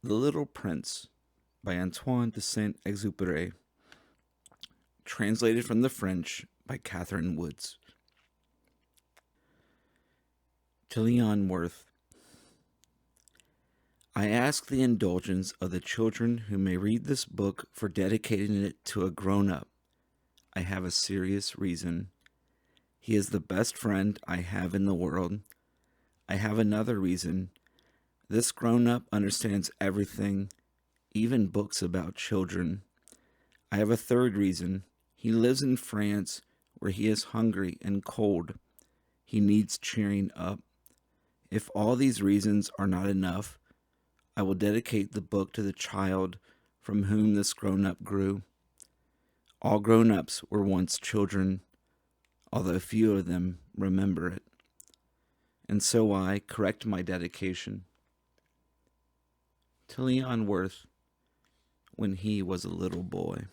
The Little Prince by Antoine de Saint-Exupéry, translated from the French by Catherine Woods. To Leon Worth. I ask the indulgence of the children who may read this book for dedicating it to a grown-up. I have a serious reason. He is the best friend I have in the world. I have another reason. This grown-up understands everything, even books about children. I have a third reason. He lives in France, where he is hungry and cold. He needs cheering up. If all these reasons are not enough, I will dedicate the book to the child from whom this grown-up grew. All grown-ups were once children, although few of them remember it. And so I correct my dedication. To Leon Worth, when he was a little boy.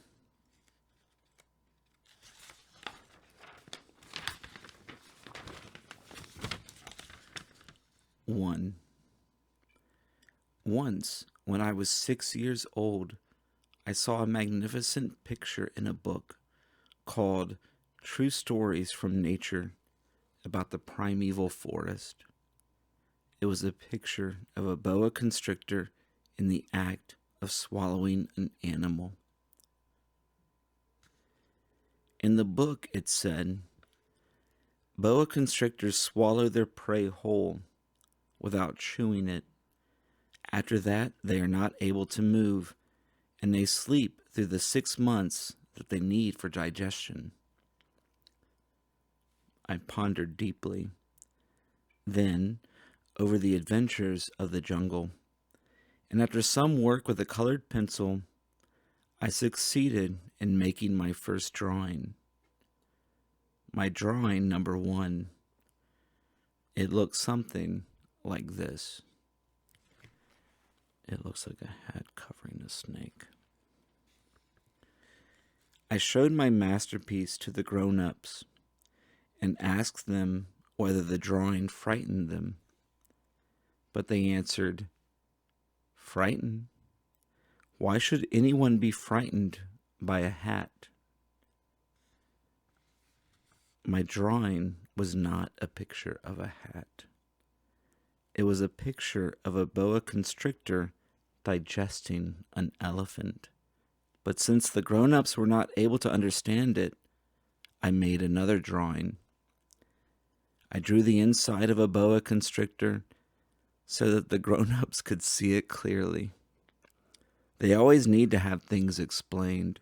One. Once, when I was 6 years old, I saw a magnificent picture in a book called True Stories from Nature about the primeval forest. It was a picture of a boa constrictor in the act of swallowing an animal. In the book it said, boa constrictors swallow their prey whole without chewing it. After that, they are not able to move, and they sleep through the 6 months that they need for digestion. I pondered deeply, then over the adventures of the jungle, and after some work with a colored pencil, I succeeded in making my first drawing. My drawing number 1. It looks something like this. It looks like a hat covering a snake. I showed my masterpiece to the grown-ups and asked them whether the drawing frightened them. But they answered, "Frightened? Why should anyone be frightened by a hat?" My drawing was not a picture of a hat. It was a picture of a boa constrictor digesting an elephant. But since the grown-ups were not able to understand it, I made another drawing. I drew the inside of a boa constrictor so that the grown-ups could see it clearly. They always need to have things explained.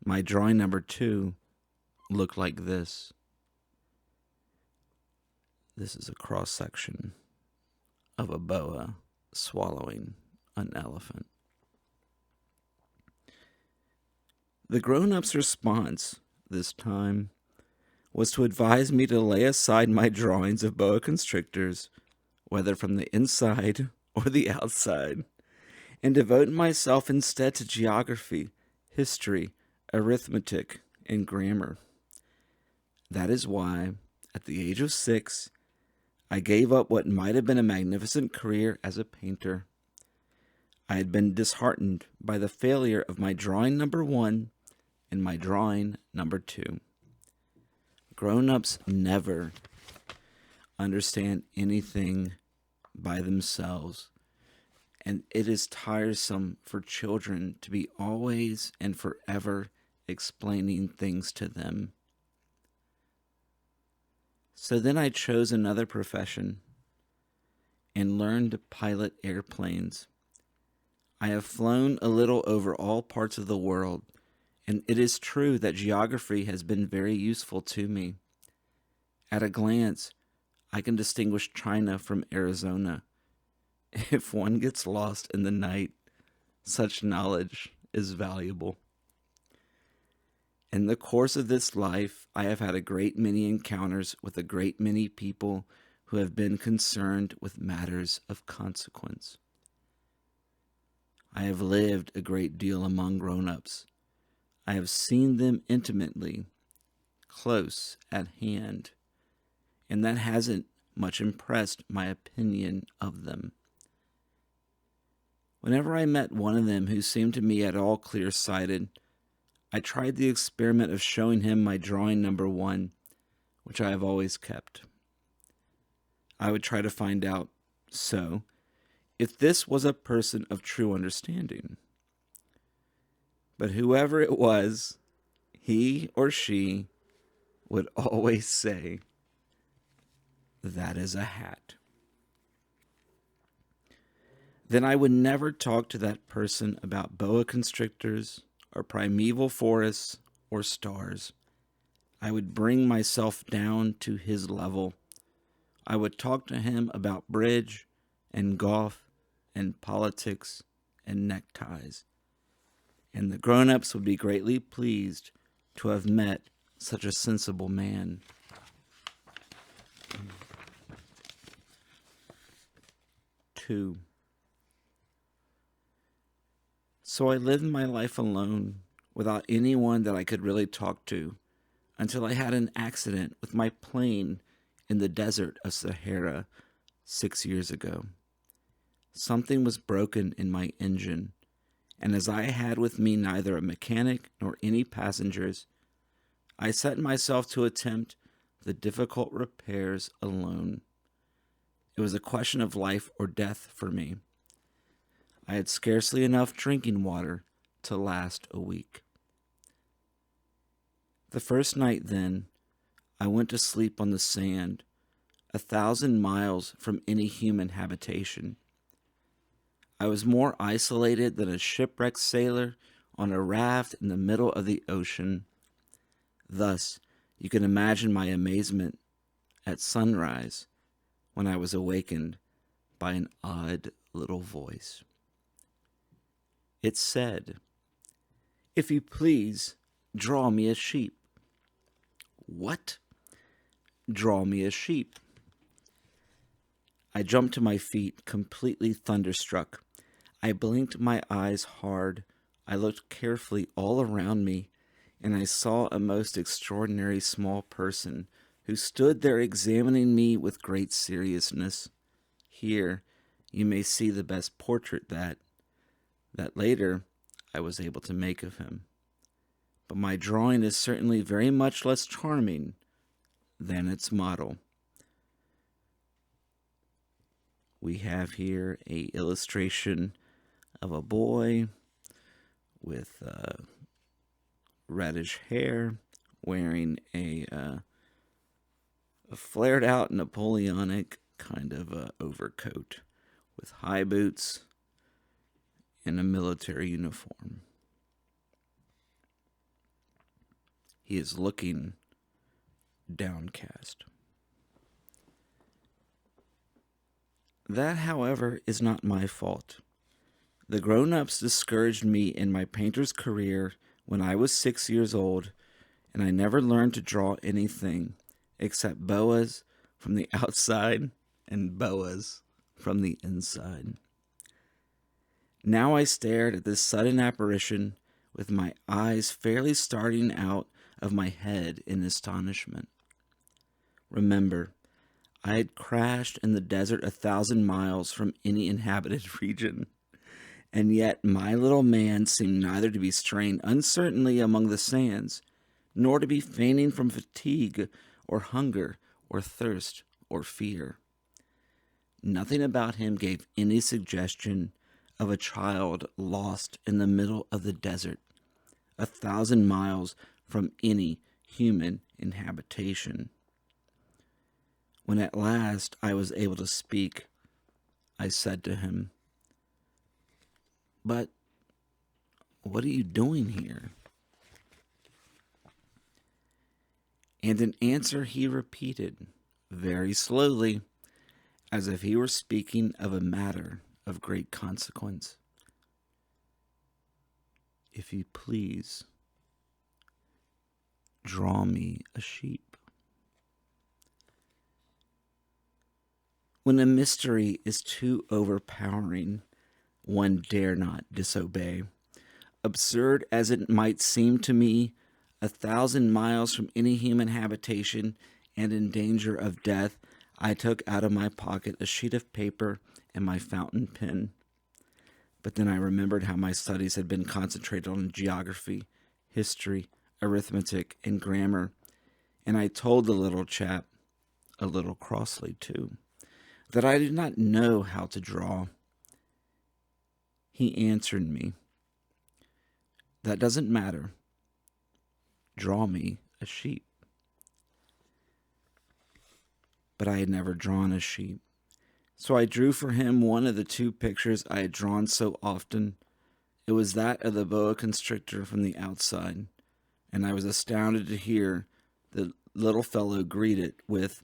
My drawing number 2 looked like this. This is a cross-section of a boa swallowing an elephant. The grown-up's response this time was to advise me to lay aside my drawings of boa constrictors, whether from the inside or the outside, and devote myself instead to geography, history, arithmetic, and grammar. That is why, at the age of 6, I gave up what might have been a magnificent career as a painter. I had been disheartened by the failure of my drawing number 1 and my drawing number 2. Grown-ups never understand anything by themselves, and it is tiresome for children to be always and forever explaining things to them. So then I chose another profession and learned to pilot airplanes. I have flown a little over all parts of the world, and it is true that geography has been very useful to me. At a glance, I can distinguish China from Arizona. If one gets lost in the night, such knowledge is valuable. In the course of this life, I have had a great many encounters with a great many people who have been concerned with matters of consequence. I have lived a great deal among grown-ups. I have seen them intimately, close at hand, and that hasn't much impressed my opinion of them. Whenever I met one of them who seemed to me at all clear-sighted, I tried the experiment of showing him my drawing number 1, which I have always kept. I would try to find out, so, if this was a person of true understanding. But whoever it was, he or she would always say, "That is a hat." Then I would never talk to that person about boa constrictors or primeval forests or stars. I would bring myself down to his level. I would talk to him about bridge and golf and politics and neckties. And the grown-ups would be greatly pleased to have met such a sensible man. 2. So I lived my life alone, without anyone that I could really talk to, until I had an accident with my plane in the desert of Sahara 6 years ago. Something was broken in my engine, and as I had with me neither a mechanic nor any passengers, I set myself to attempt the difficult repairs alone. It was a question of life or death for me. I had scarcely enough drinking water to last a week. The first night, then, I went to sleep on the sand, 1,000 miles from any human habitation. I was more isolated than a shipwrecked sailor on a raft in the middle of the ocean. Thus, you can imagine my amazement at sunrise when I was awakened by an odd little voice. It said, "If you please, draw me a sheep." What? Draw me a sheep. I jumped to my feet, completely thunderstruck. I blinked my eyes hard. I looked carefully all around me, and I saw a most extraordinary small person who stood there examining me with great seriousness. Here you may see the best portrait that later I was able to make of him. But my drawing is certainly very much less charming than its model. We have here an illustration of a boy with reddish hair, wearing a flared out Napoleonic kind of overcoat with high boots and a military uniform. He is looking downcast. That, however, is not my fault. The grown-ups discouraged me in my painter's career when I was 6 years old, and I never learned to draw anything except boas from the outside and boas from the inside. Now I stared at this sudden apparition with my eyes fairly starting out of my head in astonishment. Remember, I had crashed in the desert 1,000 miles from any inhabited region, and yet my little man seemed neither to be straying uncertainly among the sands, nor to be fainting from fatigue or hunger or thirst or fear. Nothing about him gave any suggestion of a child lost in the middle of the desert, 1,000 miles from any human inhabitation. When at last I was able to speak, I said to him, "But what are you doing here?" And in answer he repeated, very slowly, as if he were speaking of a matter of great consequence, "If you please, draw me a sheep." When a mystery is too overpowering, one dare not disobey. Absurd as it might seem to me, 1,000 miles from any human habitation and in danger of death, I took out of my pocket a sheet of paper and my fountain pen. But then I remembered how my studies had been concentrated on geography, history, arithmetic, and grammar, and I told the little chap, a little crossly too, that I did not know how to draw. He answered me, "That doesn't matter. Draw me a sheep." But I had never drawn a sheep. So I drew for him one of the two pictures I had drawn so often. It was that of the boa constrictor from the outside, and I was astounded to hear the little fellow greet it with,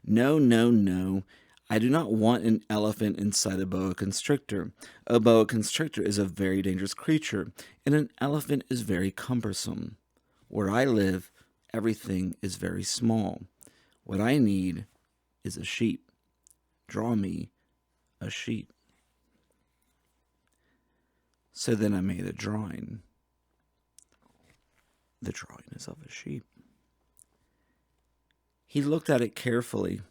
"No, no, no. I do not want an elephant inside a boa constrictor. A boa constrictor is a very dangerous creature, and an elephant is very cumbersome. Where I live, everything is very small. What I need is a sheep. Draw me a sheep." So then I made a drawing. The drawing is of a sheep. He looked at it carefully.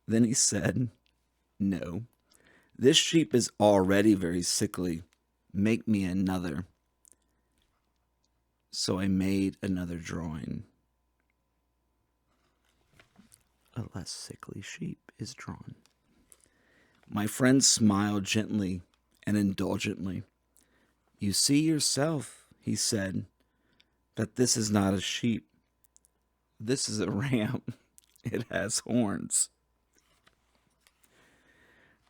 Then he said, "No, this sheep is already very sickly. Make me another." So I made another drawing. A less sickly sheep is drawn. My friend smiled gently and indulgently. "You see yourself," he said, "that this is not a sheep. This is a ram. It has horns."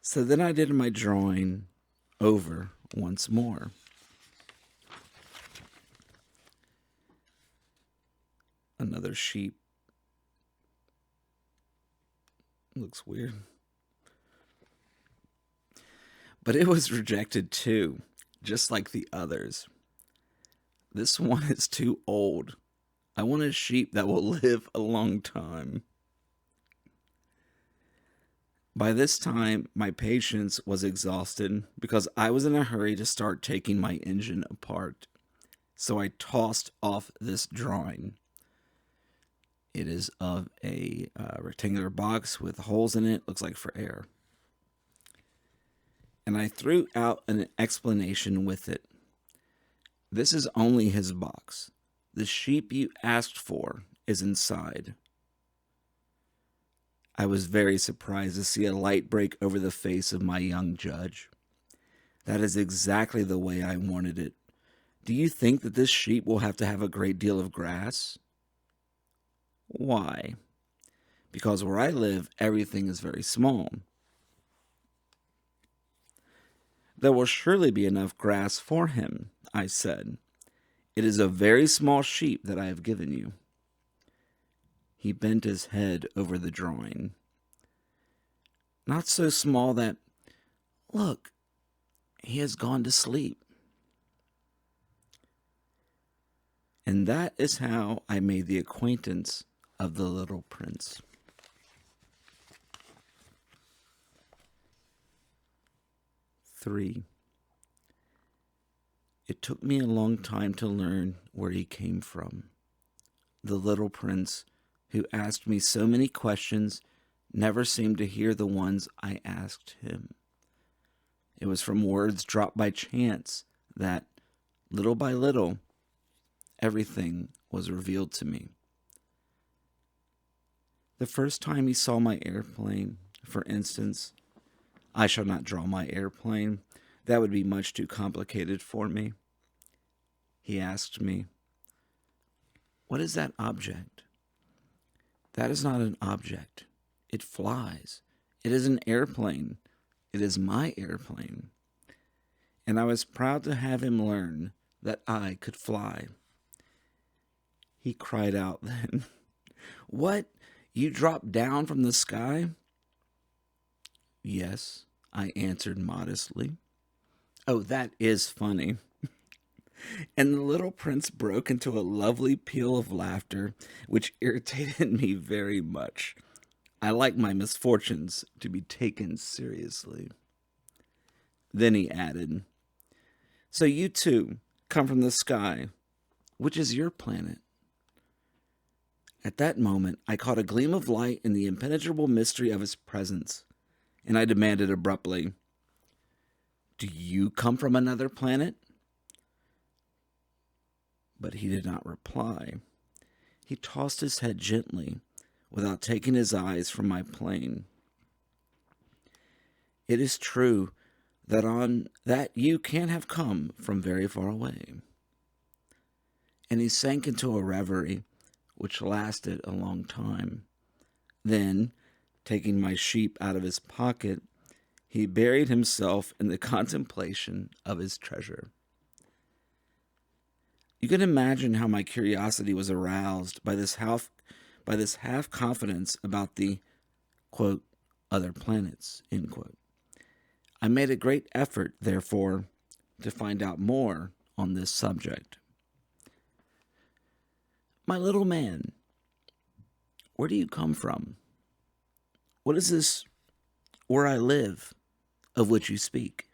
So then I did my drawing over once more. Another sheep. Looks weird. But it was rejected too, just like the others. This one is too old. I want a sheep that will live a long time. By this time, my patience was exhausted because I was in a hurry to start taking my engine apart. So I tossed off this drawing. It is of a rectangular box with holes in it, looks like for air. And I threw out an explanation with it. "This is only his box. The sheep you asked for is inside." I was very surprised to see a light break over the face of my young judge. "That is exactly the way I wanted it. Do you think that this sheep will have to have a great deal of grass?" "Why?" "Because where I live, everything is very small." "There will surely be enough grass for him," I said. "It is a very small sheep that I have given you." He bent his head over the drawing. "Not so small that... Look, he has gone to sleep." And that is how I made the acquaintance of the little prince. Three. It took me a long time to learn where he came from. The little prince, who asked me so many questions, never seemed to hear the ones I asked him. It was from words dropped by chance that, little by little, everything was revealed to me. The first time he saw my airplane, for instance, I shall not draw my airplane. That would be much too complicated for me. He asked me, "What is that object?" "That is not an object. It flies. It is an airplane. It is my airplane." And I was proud to have him learn that I could fly. He cried out then, "What? You dropped down from the sky?" "Yes," I answered modestly. "Oh, that is funny." And the little prince broke into a lovely peal of laughter, which irritated me very much. I like my misfortunes to be taken seriously. Then he added, "So you too come from the sky. Which is your planet?" At that moment, I caught a gleam of light in the impenetrable mystery of his presence, and I demanded abruptly, "Do you come from another planet?" But he did not reply. He tossed his head gently, without taking his eyes from my plane. "It is true that you can have come from very far away." And he sank into a reverie, which lasted a long time. Then, taking my sheep out of his pocket, he buried himself in the contemplation of his treasure. You can imagine how my curiosity was aroused by this half confidence about the, quote, other planets, end quote. I made a great effort, therefore, to find out more on this subject. "My little man, where do you come from? What is this where I live, of which you speak?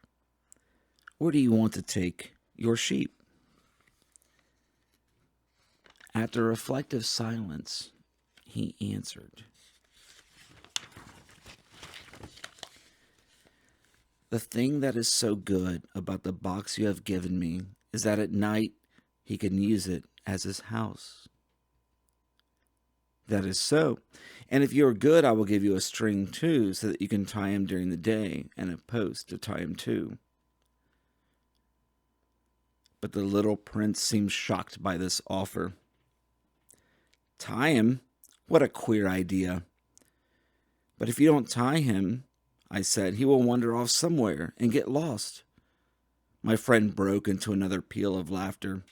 Where do you want to take your sheep?" After reflective silence, he answered, "The thing that is so good about the box you have given me is that at night he can use it as his house." "That is so. And if you are good, I will give you a string too, so that you can tie him during the day, and a post to tie him to." But the little prince seemed shocked by this offer. "Tie him? What a queer idea." "But if you don't tie him," I said, "he will wander off somewhere and get lost." My friend broke into another peal of laughter.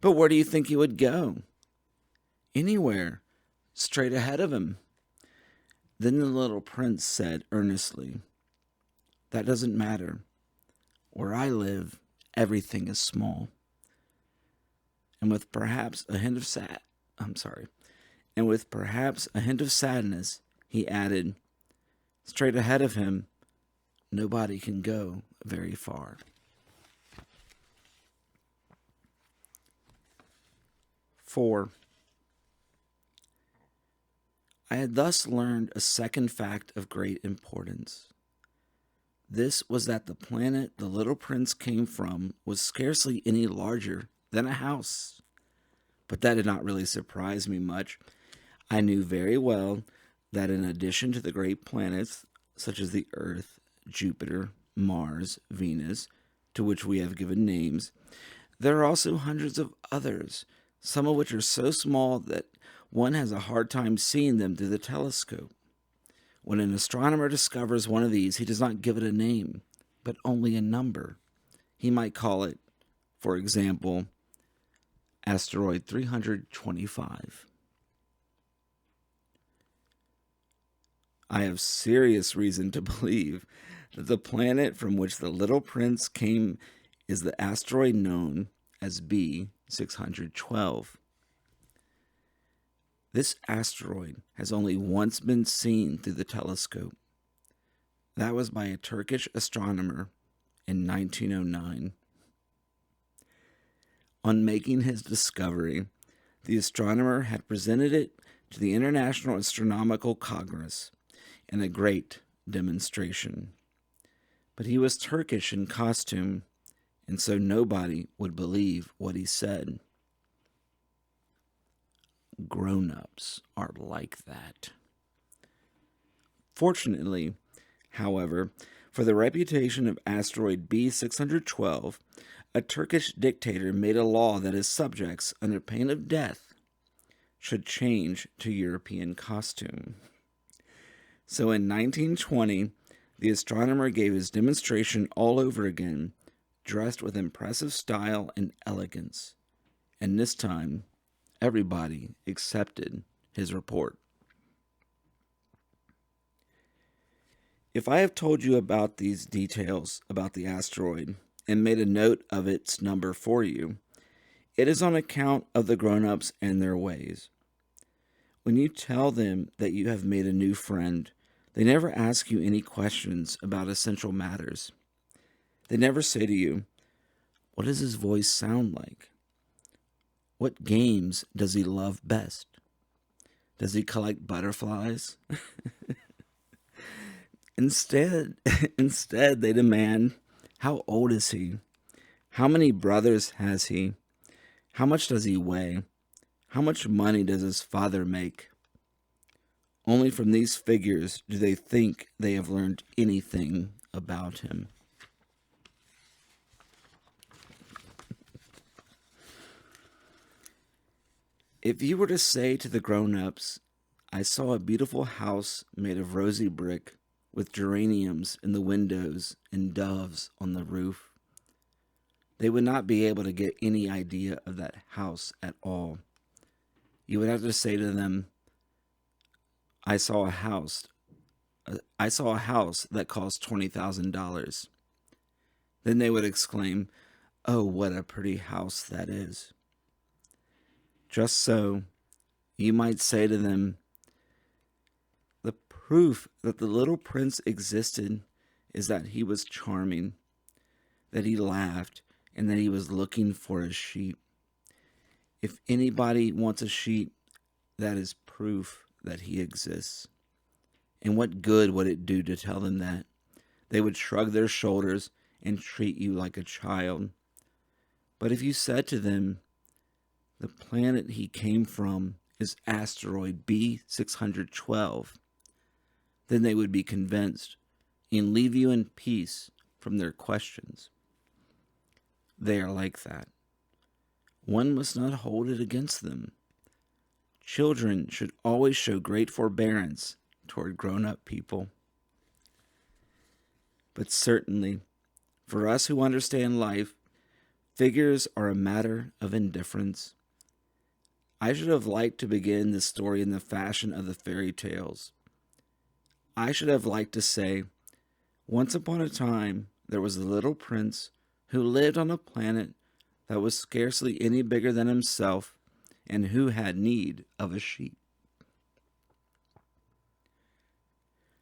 "But where do you think he would go?" "Anywhere. Straight ahead of him." Then the little prince said earnestly, "That doesn't matter. Where I live, everything is small." And with perhaps a hint of sadness, he added, "Straight ahead of him, nobody can go very far." 4. I had thus learned a second fact of great importance. This was that the planet the little prince came from was scarcely any larger than a house. But that did not really surprise me much. I knew very well that in addition to the great planets, such as the Earth, Jupiter, Mars, Venus, to which we have given names, there are also hundreds of others, some of which are so small that one has a hard time seeing them through the telescope. When an astronomer discovers one of these, he does not give it a name, but only a number. He might call it, for example, asteroid 325. I have serious reason to believe that the planet from which the little prince came is the asteroid known as B612. This asteroid has only once been seen through the telescope. That was by a Turkish astronomer in 1909. On making his discovery, the astronomer had presented it to the International Astronomical Congress in a great demonstration. But he was Turkish in costume, and so nobody would believe what he said. Grown-ups are like that. Fortunately, however, for the reputation of asteroid B612, a Turkish dictator made a law that his subjects, under pain of death, should change to European costume. So in 1920, the astronomer gave his demonstration all over again, dressed with impressive style and elegance. And this time, everybody accepted his report. If I have told you about these details about the asteroid and made a note of its number for you, it is on account of the grown-ups and their ways. When you tell them that you have made a new friend, they never ask you any questions about essential matters. They never say to you, "What does his voice sound like? What games does he love best? Does he collect butterflies?" Instead, they demand, How old is he? How many brothers has he? How much does he weigh? How much money does his father make? Only from these figures do they think they have learned anything about him. If you were to say to the grown-ups, I saw a beautiful house made of rosy brick with geraniums in the windows and doves on the roof, they would not be able to get any idea of that house at all. You would have to say to them, I saw a house. I saw a house that cost $20,000. Then they would exclaim, oh, what a pretty house that is. Just so, you might say to them, the proof that the little prince existed is that he was charming, that he laughed, and that he was looking for a sheep. If anybody wants a sheep, that is proof that he exists. And what good would it do to tell them that? They would shrug their shoulders and treat you like a child. But if you said to them, the planet he came from is asteroid B612, then they would be convinced and leave you in peace from their questions. They are like that. One must not hold it against them. Children should always show great forbearance toward grown-up people. But certainly, for us who understand life, figures are a matter of indifference. I should have liked to begin this story in the fashion of the fairy tales. I should have liked to say, once upon a time, there was a little prince who lived on a planet that was scarcely any bigger than himself and who had need of a sheep.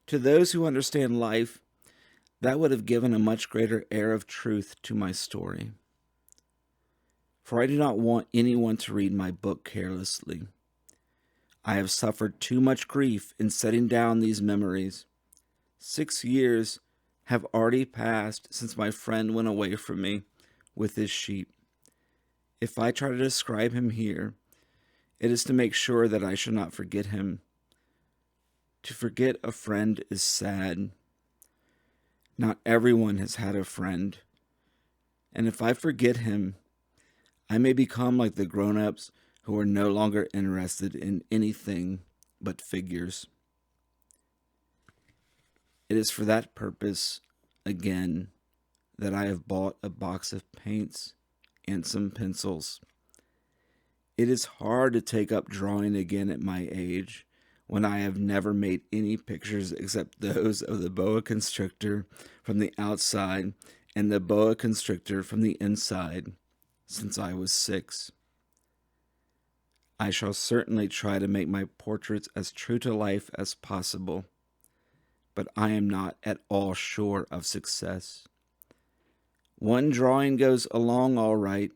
To those who understand life, that would have given a much greater air of truth to my story. For I do not want anyone to read my book carelessly. I have suffered too much grief in setting down these memories. 6 years have already passed since my friend went away from me with his sheep. If I try to describe him here, it is to make sure that I shall not forget him. To forget a friend is sad. Not everyone has had a friend. And if I forget him, I may become like the grown-ups who are no longer interested in anything but figures. It is for that purpose, again, that I have bought a box of paints and some pencils. It is hard to take up drawing again at my age, when I have never made any pictures except those of the boa constrictor from the outside and the boa constrictor from the inside, since I was 6. I shall certainly try to make my portraits as true to life as possible, but I am not at all sure of success. One drawing goes along all right,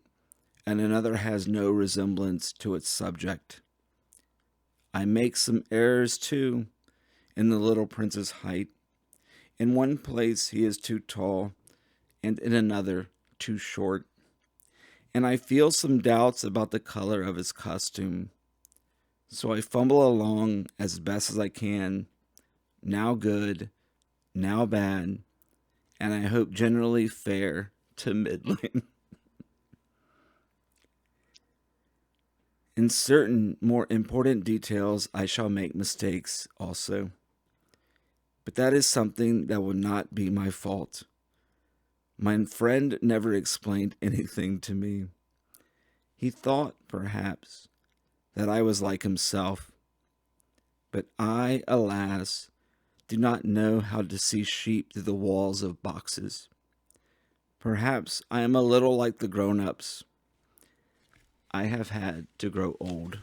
and another has no resemblance to its subject. I make some errors, too, in the little prince's height. In one place he is too tall, and in another too short. And I feel some doubts about the color of his costume. So I fumble along as best as I can, now good, now bad, and I hope generally fair to middling. In certain more important details, I shall make mistakes also. But that is something that will not be my fault. My friend never explained anything to me. He thought, perhaps, that I was like himself. But I, alas, do not know how to see sheep through the walls of boxes. Perhaps I am a little like the grown-ups. I have had to grow old.